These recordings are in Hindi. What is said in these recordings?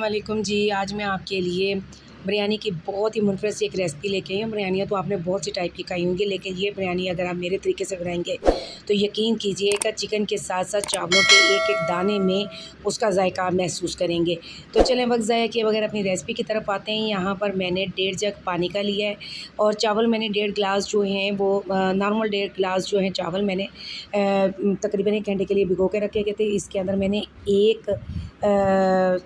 वालेकुम जी। आज मैं आपके लिए बिरयानी की बहुत ही मुनफ़रद सी एक रेसिपी लेके आई हूँ। बिरयानियाँ तो आपने बहुत सी टाइप की खाई होंगी, लेकिन ये बिरयानी अगर आप मेरे तरीके से बनाएंगे तो यकीन कीजिएगा चिकन के साथ साथ चावलों के एक एक दाने में उसका जायका आप महसूस करेंगे। तो चलें वक्त ज़ाया किए बगैर अपनी रेसिपी की तरफ आते हैं। यहाँ पर मैंने 1.5 जग पानी का लिया है और चावल मैंने 1.5 गिलास जो हैं वो नॉर्मल 1.5 गिलास जो है चावल मैंने तकरीबन 1 घंटे के लिए भिगो के रखे गए थे। इसके अंदर मैंने 1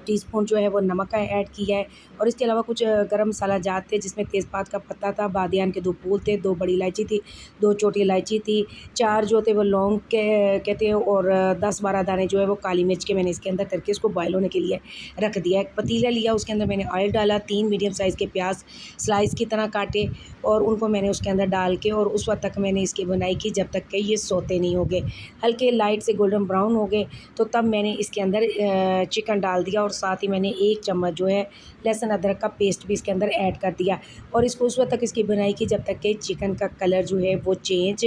टीस्पून जो है वो नमक का ऐड किया है और इसके अलावा कुछ गरम मसाला जात थे, जिसमें तेज़पात का पत्ता था, बादियान के 2 फूल थे, 2 बड़ी इलायची थी, 2 छोटी इलायची थी, 4 जो थे वो लौंग के कहते हैं और 10-12 दाने जो है वो काली मिर्च के मैंने इसके अंदर करके इसको बॉयल होने के लिए रख दिया। एक पतीला लिया, उसके अंदर मैंने ऑयल डाला, 3 मीडियम साइज़ के प्याज स्लाइस की तरह काटे और उनको मैंने उसके अंदर डाल के और उस वक्त तक मैंने इसकी बुनाई की जब तक कि ये सोते नहीं हो गए। हल्के लाइट से गोल्डन ब्राउन हो गए तो तब मैंने इसके अंदर चिकन डाल दिया और साथ ही मैंने 1 चम्मच जो है लहसुन अदरक का पेस्ट भी इसके अंदर ऐड कर दिया और इसको उस वक्त तक इसकी बुनाई की जब तक कि चिकन का कलर जो है वो चेंज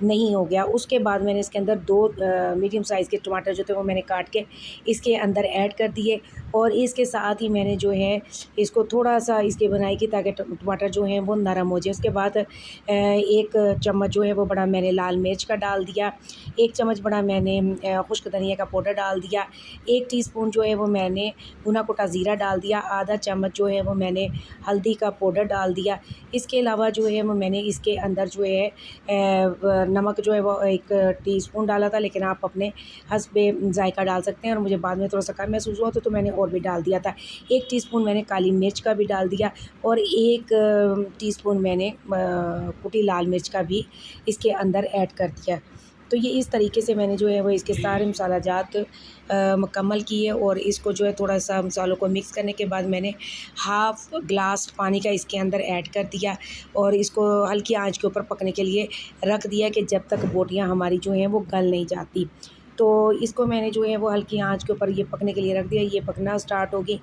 नहीं हो गया। उसके बाद मैंने इसके अंदर 2 मीडियम साइज़ के टमाटर जो थे वो मैंने काट के इसके अंदर ऐड कर दिए और इसके साथ ही मैंने जो है इसको थोड़ा सा इसकी बुनाई की ताकि टमाटर जो हैं वो नरम हो जाए। उसके बाद 1 चम्मच जो है वो बड़ा मैंने लाल मिर्च का डाल दिया, 1 चम्मच बड़ा मैंने खुश्क धनिया का पाउडर डाल दिया, 1 टीस्पून जो है वो मैंने भुना कुटा ज़ीरा डाल दिया, आधा चम्मच जो है वो मैंने हल्दी का पाउडर डाल दिया। इसके अलावा जो है वो मैंने इसके अंदर जो है नमक जो है वो 1 टीस्पून डाला था, लेकिन आप अपने हस्बे ज़ायका डाल सकते हैं और मुझे बाद में थोड़ा-सा कम महसूस हुआ तो मैंने और भी डाल दिया था। 1 टीस्पून मैंने काली मिर्च का भी डाल दिया और 1 टीस्पून मैंने कुटी लाल मिर्च का भी इसके अंदर ऐड कर दिया। तो ये इस तरीके से मैंने जो है वो इसके सारे मसाला जात मुकम्मल किए और इसको जो है थोड़ा-सा मसालों को मिक्स करने के बाद मैंने हाफ़ ग्लास पानी का इसके अंदर ऐड कर दिया और इसको हल्की आंच के ऊपर पकने के लिए रख दिया कि जब तक बोटियाँ हमारी जो हैं वो गल नहीं जाती। तो इसको मैंने जो है वो हल्की आंच के ऊपर ये पकने के लिए रख दिया, ये पकना स्टार्ट होगी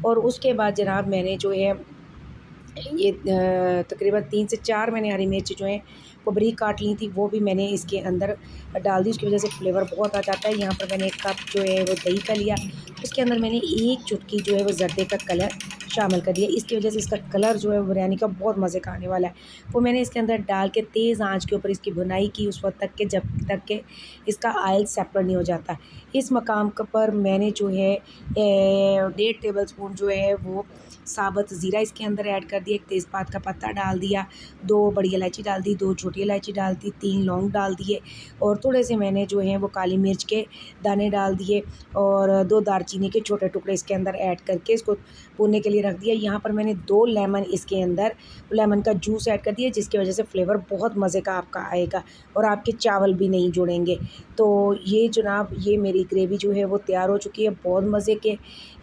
और उसके बाद जनाब मैंने जो है ये तकरीबन 3 से 4 मैंने हरी मिर्च जो हैं वो बारीक काट ली थी, वो भी मैंने इसके अंदर डाल दी। उसकी वजह से फ्लेवर बहुत आ जाता है। यहाँ पर मैंने 1 कप जो है वो दही का लिया, उसके अंदर मैंने 1 चुटकी जो है वो ज़र्दे का कलर शामिल कर दिया। इसकी वजह से इसका कलर जो है बिरयानी का बहुत मज़े का आने वाला है। वो मैंने इसके अंदर डाल के तेज़ आंच के ऊपर इसकी भुनाई की उस वक्त तक के जब तक के इसका ऑयल सेपरेट नहीं हो जाता। इस मकाम पर मैंने जो है 1.5 टेबल स्पून जो है वो साबुत ज़ीरा इसके अंदर ऐड कर दिया, 1 तेज़पात का पत्ता डाल दिया, 2 बड़ी इलायची डाल दी, 2 छोटी इलायची डाल दी, 3 लौंग डाल दिए और थोड़े से मैंने जो है वो काली मिर्च के दाने डाल दिए और 2 दालचीनी के छोटे टुकड़े इसके अंदर ऐड करके इसको भूनने के लिए रख दिया। यहाँ पर मैंने 2 लेमन इसके अंदर लेमन का जूस ऐड कर दिया, जिसकी वजह से फ्लेवर बहुत मज़े का आपका आएगा और आपके चावल भी नहीं जुड़ेंगे। तो ये जनाब ये मेरी ग्रेवी जो है वो तैयार हो चुकी है, बहुत मज़े के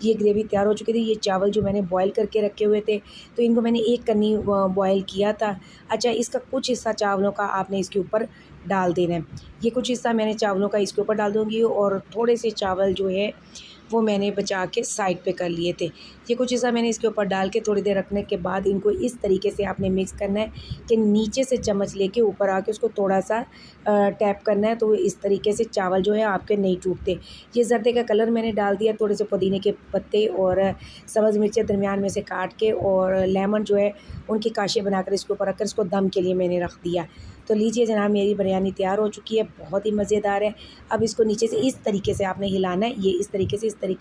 ये ग्रेवी तैयार हो चुकी थी। ये चावल जो मैंने बॉयल करके रखे हुए थे तो इनको मैंने 1 कन्नी बॉयल किया था। अच्छा, इसका कुछ हिस्सा चावलों का आपने इसके ऊपर डाल देना है। ये कुछ हिस्सा मैंने चावलों का इसके ऊपर डाल दूँगी और थोड़े से चावल जो है वो मैंने बचा के साइड पे कर लिए थे। ये कुछ हिस्सा मैंने इसके ऊपर डाल के थोड़ी देर रखने के बाद इनको इस तरीके से आपने मिक्स करना है कि नीचे से चम्मच लेके ऊपर आके उसको थोड़ा-सा टैप करना है, तो इस तरीके से चावल जो है आपके नहीं टूटते। ये ज़र्दे का कलर मैंने डाल दिया, थोड़े से पुदीने के पत्ते और सब्ज़ मिर्चें दरमियान में से काट के और लेमन जो है उनकी काशे बनाकर इसके ऊपर रखकर इसको दम के लिए मैंने रख दिया। तो लीजिए जनाब मेरी बिरयानी तैयार हो चुकी है, बहुत ही मज़ेदार है। अब इसको नीचे से इस तरीके से आपने हिलाना है, ये इस तरीके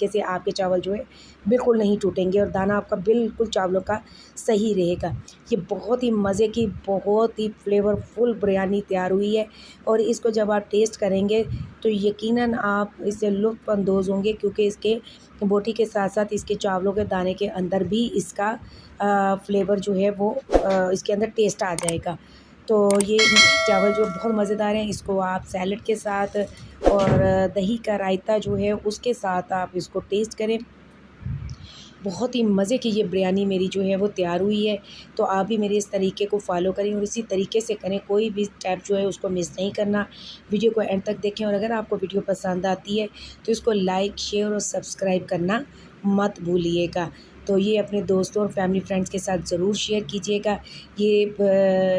से आपके चावल जो है बिल्कुल नहीं टूटेंगे और दाना आपका बिल्कुल चावलों का सही रहेगा। ये बहुत ही मज़े की बहुत ही फ्लेवरफुल बिरयानी तैयार हुई है और इसको जब आप टेस्ट करेंगे तो यकीनन आप इससे लुत्फ़अंदोज़ होंगे, क्योंकि इसके बोटी के साथ साथ इसके चावलों के दाने के अंदर भी इसका फ्लेवर जो है वो इसके अंदर टेस्ट आ जाएगा। तो ये चावल जो बहुत मज़ेदार हैं, इसको आप सैलड के साथ और दही का रायता जो है उसके साथ आप इसको टेस्ट करें। बहुत ही मज़े की ये बिरयानी मेरी जो है वो तैयार हुई है। तो आप भी मेरे इस तरीके को फ़ॉलो करें और इसी तरीके से करें, कोई भी स्टेप जो है उसको मिस नहीं करना। वीडियो को एंड तक देखें और अगर आपको वीडियो पसंद आती है तो इसको लाइक, शेयर और सब्सक्राइब करना मत भूलिएगा। तो ये अपने दोस्तों और फैमिली फ्रेंड्स के साथ ज़रूर शेयर कीजिएगा। ये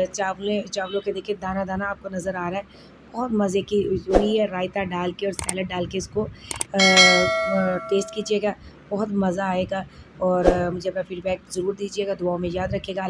चावलों के देखिए दाना-दाना आपको नज़र आ रहा है, बहुत मज़े की हुई है। रायता डाल के और सैलड डाल के इसको टेस्ट कीजिएगा, बहुत मज़ा आएगा। और मुझे अपना फीडबैक ज़रूर दीजिएगा, दुआओं में याद रखिएगा।